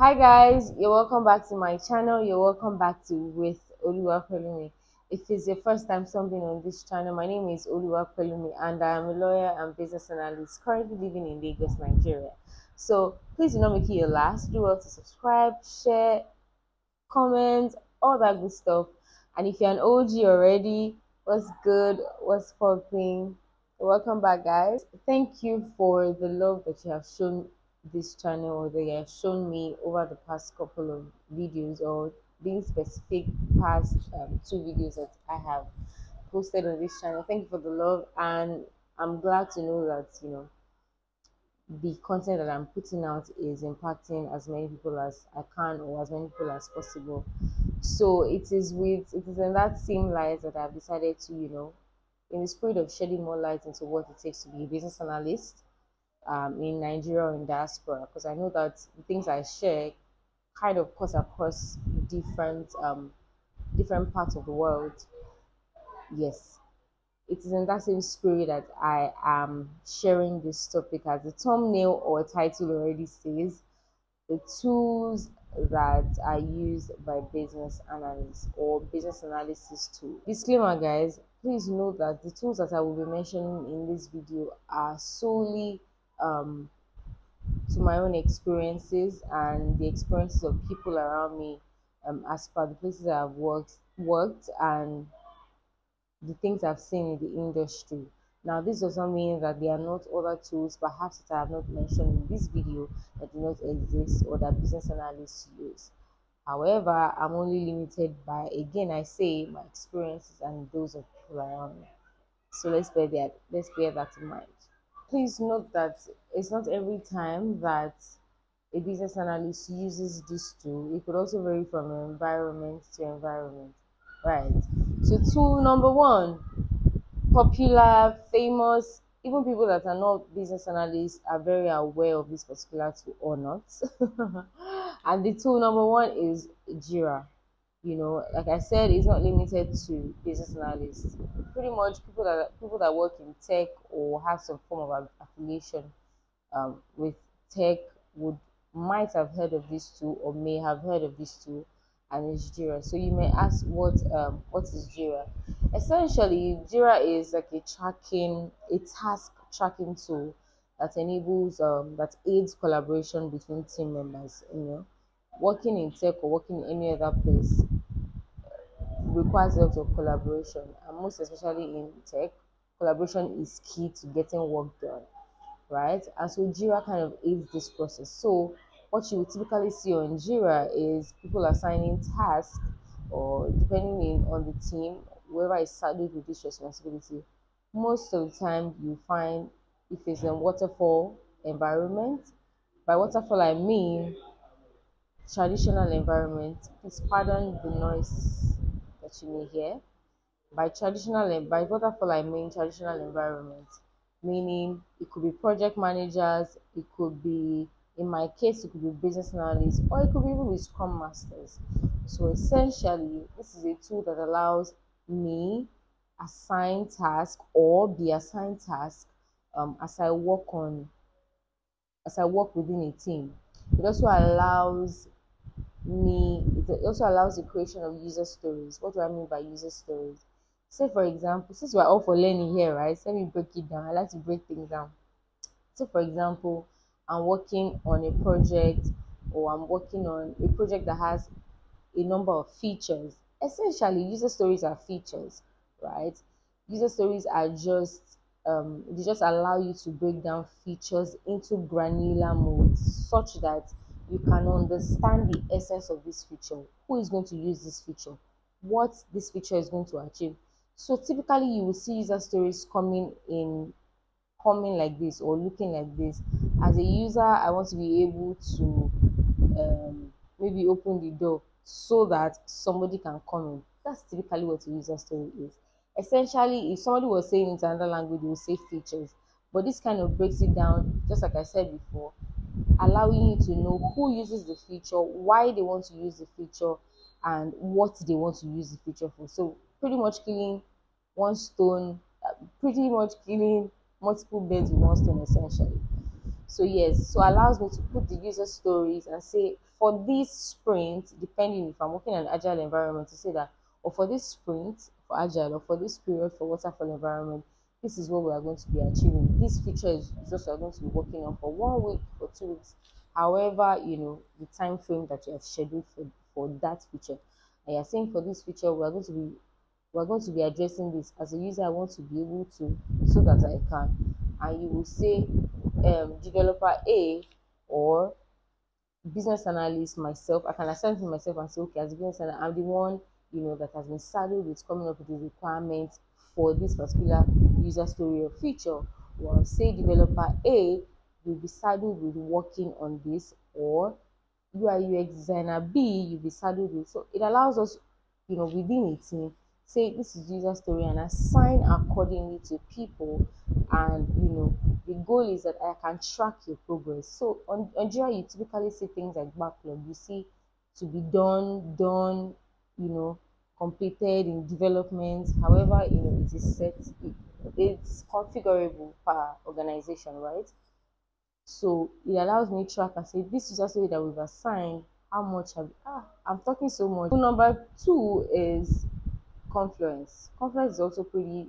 Hi guys, you're welcome back to my channel. You're welcome back to with Oluwapelumi. If it's your first time stumbling on this channel, my name is Oluwapelumi and I am a lawyer and business analyst currently living in Lagos, Nigeria. So please do not make it your last. Do well to subscribe, share, comment, all that good stuff. And if you're an OG already, what's good? What's popping? Welcome back, guys. Thank you for the love that you have shown this channel or that you have shown me over the past couple of videos, or being specific, past two videos that I have posted on this channel. Thank you for the love, and I'm glad to know that the content that I'm putting out is impacting as many people as I can, or as many people as possible. So it is in that same light that I've decided to, in the spirit of shedding more light into what it takes to be a business analyst in Nigeria or in diaspora, because I know that the things I share kind of cut across different parts of the world. Yes, it is in that same spirit that I am sharing this topic. As the thumbnail or title already says, the tools that are used by business analysts or business analysis tool. Disclaimer, guys, please note that the tools that I will be mentioning in this video are solely to my own experiences and the experiences of people around me, as per the places I've worked and the things I've seen in the industry. Now, this does not mean that there are not other tools, perhaps that I have not mentioned in this video, that do not exist or that business analysts use. However, I'm only limited by, again, I say, my experiences and those of people around me. So let's bear that in mind. Please note that it's not every time that a business analyst uses this tool. It could also vary from environment to environment, right? So tool number one, popular, famous, even people that are not business analysts are very aware of this particular tool or not. And the tool number one is Jira. Like I said, it's not limited to business analysts. Pretty much people that work in tech or have some form of affiliation with tech might have heard of this tool or may have heard of this tool, and it's Jira. So you may ask, what is Jira? Essentially, Jira is like a task tracking tool that enables that aids collaboration between team members. Working in tech or working in any other place requires a lot of collaboration, and most especially in tech, collaboration is key to getting work done, right? And so Jira kind of aids this process. So what you would typically see on Jira is people assigning tasks, or depending on the team, whoever is saddled with this responsibility. Most of the time you find, if it's a waterfall environment, by waterfall I mean traditional environment, please pardon the noise that you may hear. By waterfall I mean traditional environment, meaning it could be project managers, it could be, in my case, it could be business analysts, or it could be even be scrum masters. So essentially, this is a tool that allows me assign tasks or be assigned tasks as I work within a team. It also allows the creation of user stories. What do I mean by user stories? Say, for example, since we're all for learning here, right? So let me break it down. I like to break things down. So, for example, I'm working on a project, or I'm working on a project that has a number of features. Essentially, user stories are features, right? User stories are just they just allow you to break down features into granular modes, such that you can understand the essence of this feature, who is going to use this feature, what this feature is going to achieve. So typically you will see user stories coming like this or looking like this. As a user, I want to be able to maybe open the door so that somebody can come in. That's typically what a user story is. Essentially, if somebody was saying it in another language, they would say features. But this kind of breaks it down, just like I said before, allowing you to know who uses the feature, why they want to use the feature, and what they want to use the feature for. So pretty much killing multiple birds with one stone, essentially. So yes, so allows me to put the user stories and say for this sprint, depending if I'm working in an agile environment, to say that, or for this sprint for agile, or for this period for waterfall environment, this is what we are going to be achieving. This feature is just we are going to be working on for 1 week or 2 weeks. However, the time frame that you have scheduled for that feature. And you're saying for this feature, we're going to be addressing this. As a user, I want to be able to, so that I can. And you will say developer A or business analyst myself. I can assign to myself and say, okay, as a business analyst, I'm the one that has been saddled with coming up with the requirements for this particular user story or feature. Or say developer A will be saddled with working on this, or UI UX designer B you'll be saddled with. So it allows us, within a team, say this is user story and assign accordingly to people. And the goal is that I can track your progress. So on Jira, you typically see things like backlog. You see to be done, completed in development. However, it is set, it's configurable per organization, right? So it allows me to track and say this is also that we've assigned. How much have I'm talking so much. So number two is Confluence. Confluence is also pretty,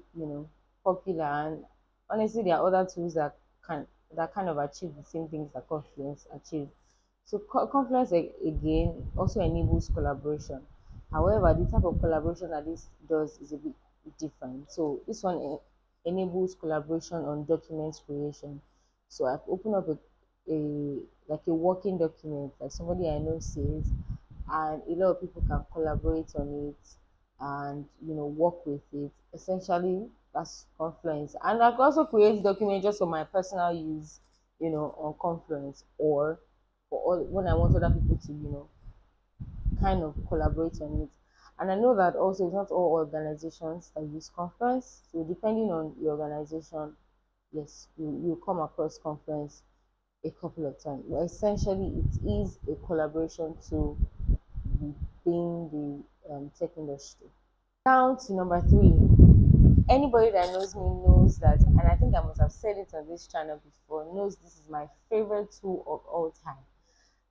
popular, and honestly, there are other tools that kind of achieve the same things that Confluence achieves. So Confluence again also enables collaboration. However, the type of collaboration that this does is a bit different. So this one enables collaboration on document creation. So I've opened up a working document like somebody I know says, and a lot of people can collaborate on it and work with it. Essentially, that's Confluence. And I can also create documents just for my personal use, on Confluence, or for all when I want other people to kind of collaborate on it. And I know that also it's not all organizations that use Confluence. So depending on your organization, yes, you come across Confluence a couple of times. But essentially, it is a collaboration tool within the tech industry. Now to number three. Anybody that knows me knows that, and I think I must have said it on this channel before, knows this is my favorite tool of all time.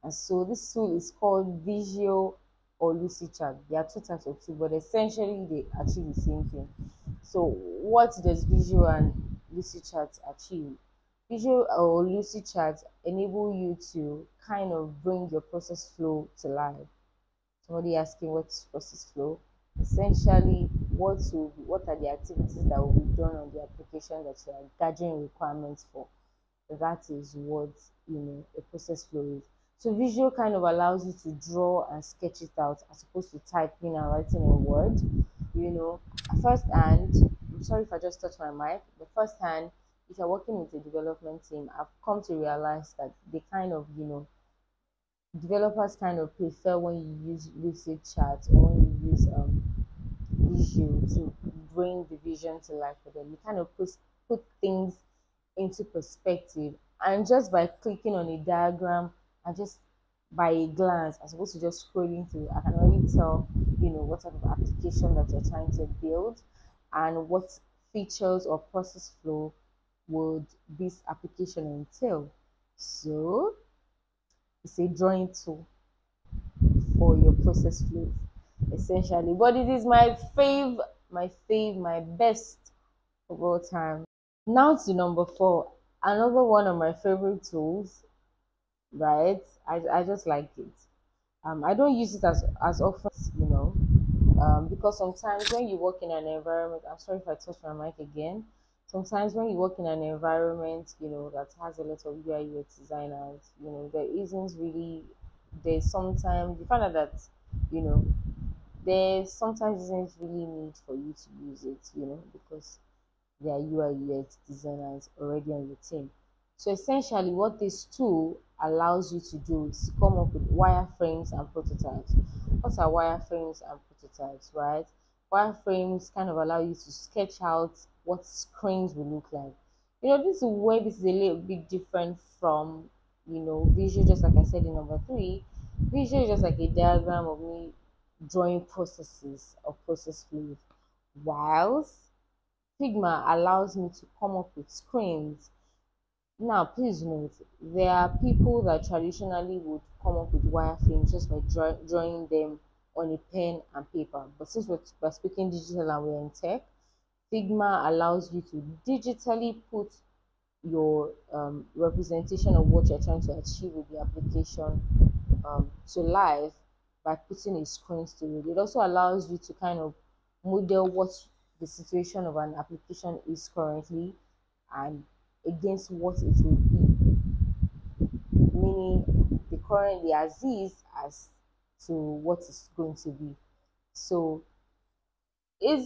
And so this tool is called Visio or LucidChat. There are two types of tools, but essentially they achieve the same thing. So what does Visio and LucidChat achieve? Visio or LucidChat enable you to kind of bring your process flow to life. Somebody asking what's process flow? Essentially, what are the activities that will be done on the application that you are gathering requirements for? That is what a process flow is. So visual kind of allows you to draw and sketch it out as opposed to typing and writing in Word. At first hand, I'm sorry if I just touched my mic, but first hand, if you're working with a development team, I've come to realize that they kind of, developers kind of prefer when you use lucid chat or when you use visual to bring the vision to life for them. You kind of put things into perspective, and just by clicking on a diagram and just by a glance as opposed to just scrolling through, I can already tell what type of application that you're trying to build and what features or process flow would this application entail. So it's a drawing tool for your process flows essentially, but it is my best of all time. Now to number four, another one of my favorite tools, right? I just like it. I don't use it as often, because sometimes when you work in an environment, I'm sorry if I touch my mic again. Sometimes when you work in an environment, that has a lot of UI UX designers, there isn't really, there's sometimes you find out that, you know, there sometimes isn't really need for you to use it, because there are UI UX designers already on your team. So essentially what this tool allows you to do is to come up with wireframes and prototypes. What are wireframes and prototypes, right? Wireframes kind of allow you to sketch out what screens will look like. This is where this is a little bit different from, visual, just like I said in number three. Visual is just like a diagram of me drawing processes or process flows, whilst Figma allows me to come up with screens. Now, please note, there are people that traditionally would come up with wireframes just by drawing them on a pen and paper. But since we're speaking digital and we're in tech, Figma allows you to digitally put your representation of what you're trying to achieve with the application to life by putting a screens to it. It also allows you to kind of model what the situation of an application is currently and against what it will be, meaning the current the as is as to what is going to be. So it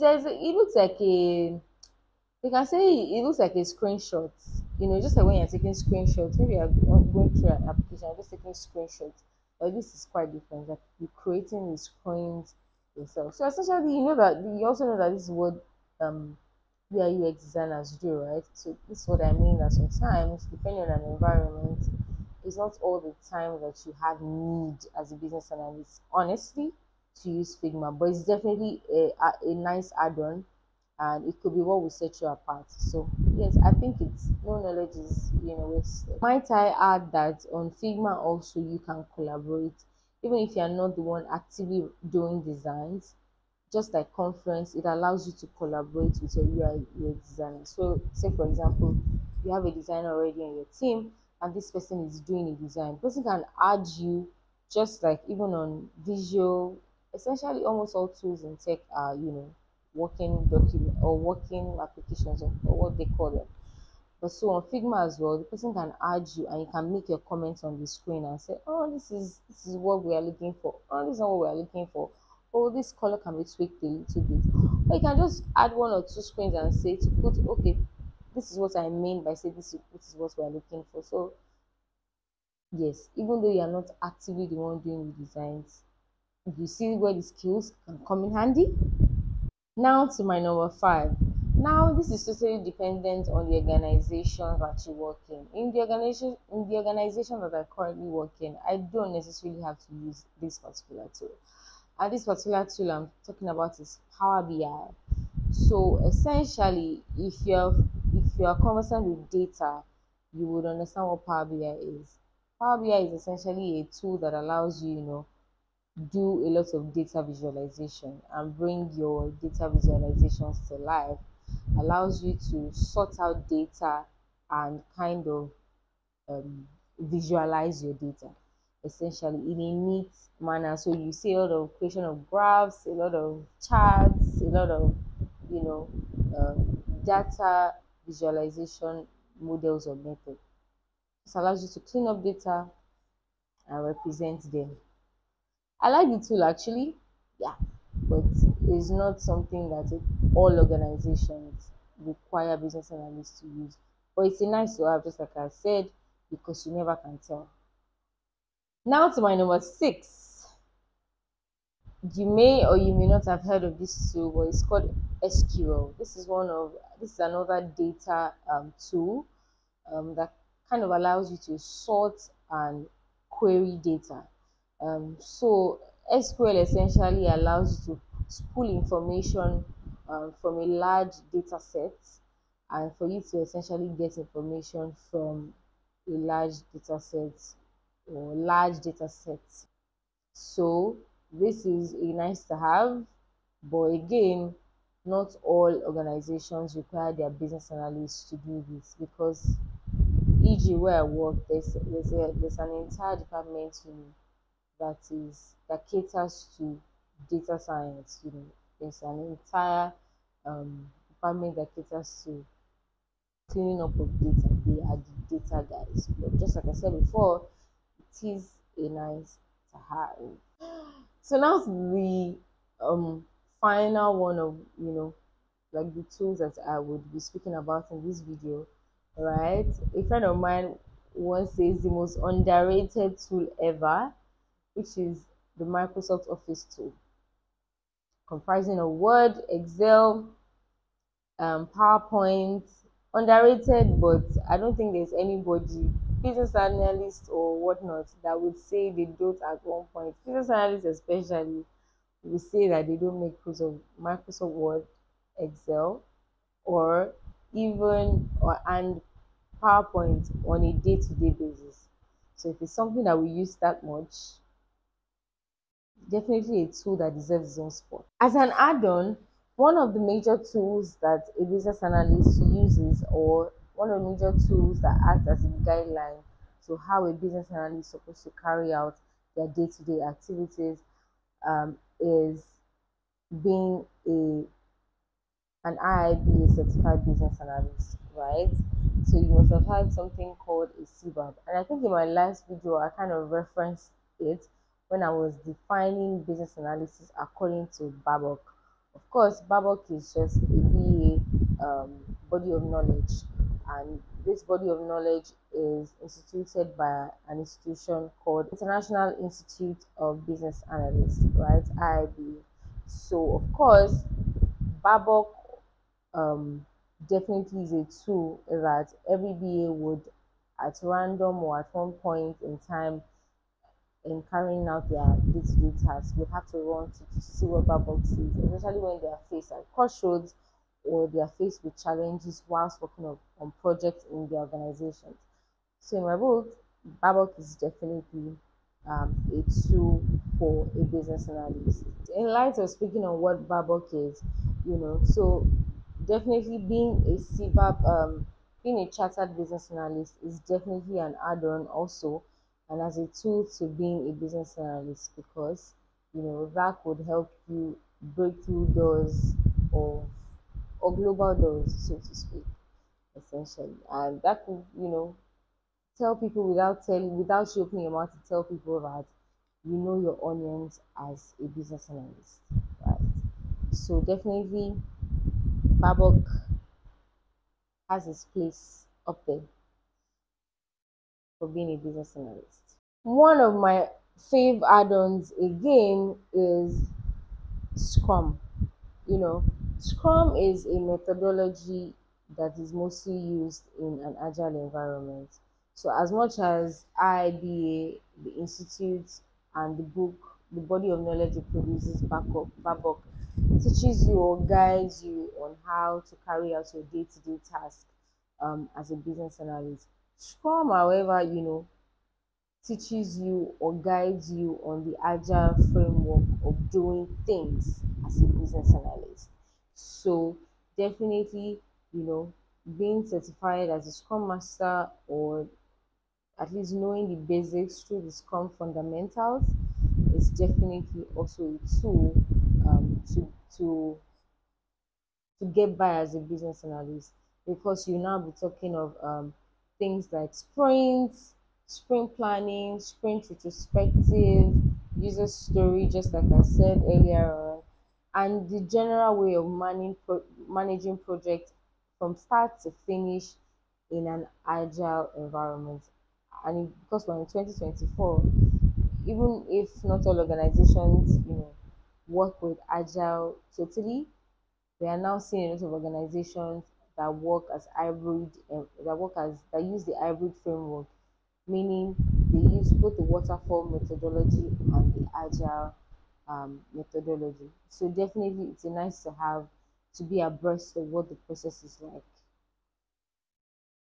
looks like a you can say it looks like a screenshot. You know, just like when you're taking screenshots, maybe you're going through an application, you're just taking screenshots. But this is quite different. Like you're creating the screens yourself. So essentially, you know that you also know that this is what UI UX designers do, right? So this is what I mean that sometimes, depending on an environment, it's not all the time that you have need as a business analyst, honestly, to use Figma, but it's definitely a nice add-on and it could be what will set you apart. So yes, I think it's no knowledge is wasted. Might I add that on Figma also you can collaborate, even if you are not the one actively doing designs. Just like conference, it allows you to collaborate with your UI designer. So say for example, you have a designer already on your team and this person is doing a design. The person can add you just like even on visual, essentially almost all tools in tech are, working document or working applications or what they call them. But so on Figma as well, the person can add you and you can make your comments on the screen and say, oh, this is what we are looking for. Oh, this is not what we are looking for. Oh, this color can be tweaked a little bit. Or you can just add one or two screens and say to put, okay, this is what I mean by say this is what we are looking for. So yes, even though you are not actively the one doing the designs, you see where the skills can come in handy. Now to my number five. Now this is totally dependent on the organization that you work in. In the organization that I currently work in, I don't necessarily have to use this particular tool. And this particular tool I'm talking about is Power BI. So essentially, if you're conversant with data, you would understand what Power BI is. Power BI is essentially a tool that allows you, do a lot of data visualization and bring your data visualizations to life, allows you to sort out data and kind of visualize your data essentially in a neat manner. So you see a lot of creation of graphs, a lot of charts, a lot of you know data visualization models or methods. This allows you to clean up data and represent them. I like the tool actually, yeah, but it's not something that all organizations require business analysts to use. But it's a nice to have, just like I said, because you never can tell. Now to my number six. You may or you may not have heard of this tool, but it's called SQL. This is another data tool that kind of allows you to sort and query data. So SQL essentially allows you to pull information from a large data set and for you to essentially get information from a large data set or large data sets. So this is a nice to have, but again, not all organizations require their business analysts to do this because e.g. where I work, there's an entire department that caters to data science. There's an entire department that caters to cleaning up of data. They are the data guys. But just like I said before, it is a nice to have. So now the final one of like the tools that I would be speaking about in this video, right? A friend of mine once says the most underrated tool ever, which is the Microsoft Office tool, comprising of Word, Excel, PowerPoint. Underrated, but I don't think there's anybody, business analyst or whatnot, that would say they don't at one point. Business analysts especially will say that they don't make use of Microsoft Word, Excel, or even and PowerPoint on a day-to-day basis. So if it's something that we use that much, definitely a tool that deserves its own spot. As an add-on, one of the major tools that a business analyst uses, or one of the major tools that acts as a guideline to how a business analyst is supposed to carry out their day-to-day activities, is being an IIBA certified business analyst, right? So you must have had something called a CBAB. And I think in my last video, I kind of referenced it when I was defining business analysis according to Babok. Of course, Babok is just a BA body of knowledge, and this body of knowledge is instituted by an institution called International Institute of Business Analysts, right? IIBA. So, of course, Babok um, definitely is a tool that every BA would, at random or at one point in time in carrying out their day-to-day tasks, would have to run to see what Babok says, especially when they are faced at crossroads or they are faced with challenges whilst working on projects in their organizations. So in my book, Babok is definitely a tool for a business analyst. In light of speaking on what Babok is, so definitely being a CBAB, being a chartered business analyst is definitely an add-on also, and as a tool to being a business analyst, because that would help you break through doors of or global doors, so to speak, essentially, and that could tell people without you opening your mouth to tell people that you know your onions as a business analyst, right? So definitely Babok has its place up there for being a business analyst. One of my fave add-ons again is Scrum. Scrum is a methodology that is mostly used in an agile environment. So as much as IBA, the institute, and the book, the body of knowledge it produces, Babok, teaches you or guides you on how to carry out your day-to-day task as a business analyst. Scrum, however, teaches you or guides you on the agile framework of doing things as a business analyst. So definitely, being certified as a Scrum Master, or at least knowing the basics through the Scrum fundamentals, is definitely also a tool to get by as a business analyst, because you now be talking of things like sprints, sprint planning, sprint retrospective, user story, just like I said earlier on, and the general way of managing projects from start to finish in an agile environment. And because we're in 2024, even if not all organizations, work with agile totally, we are now seeing a lot of organizations that work as hybrid, that use the hybrid framework, meaning they use both the waterfall methodology and the agile methodology. So definitely, it's nice to be abreast of what the process is like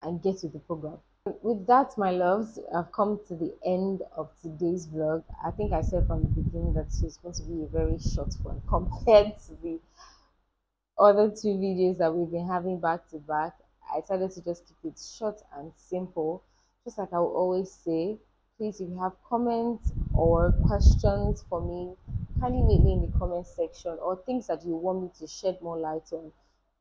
and get with the program. With that, my loves, I've come to the end of today's vlog. I think I said from the beginning that it's going to be a very short one compared to the other two videos that we've been having back to back. I decided to just keep it short and simple. Just like I will always say, please, if you have comments or questions for me, kindly leave me in the comment section, or things that you want me to shed more light on.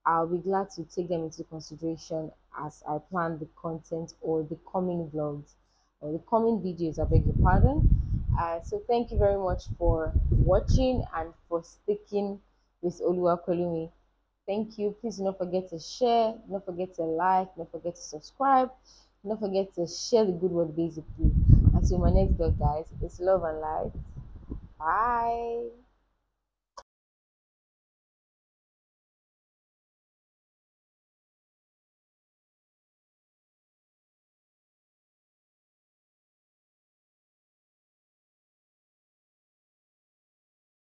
I'll be glad to take them into consideration as I plan the content or the coming vlogs or the coming videos, I beg your pardon. So thank you very much for watching and for sticking with Oluwakolumi. Thank you. Please do not forget to share, do not forget to like, do not forget to subscribe, do not forget to share the good word basically. Until my next vlog, guys, it's love and light. Bye.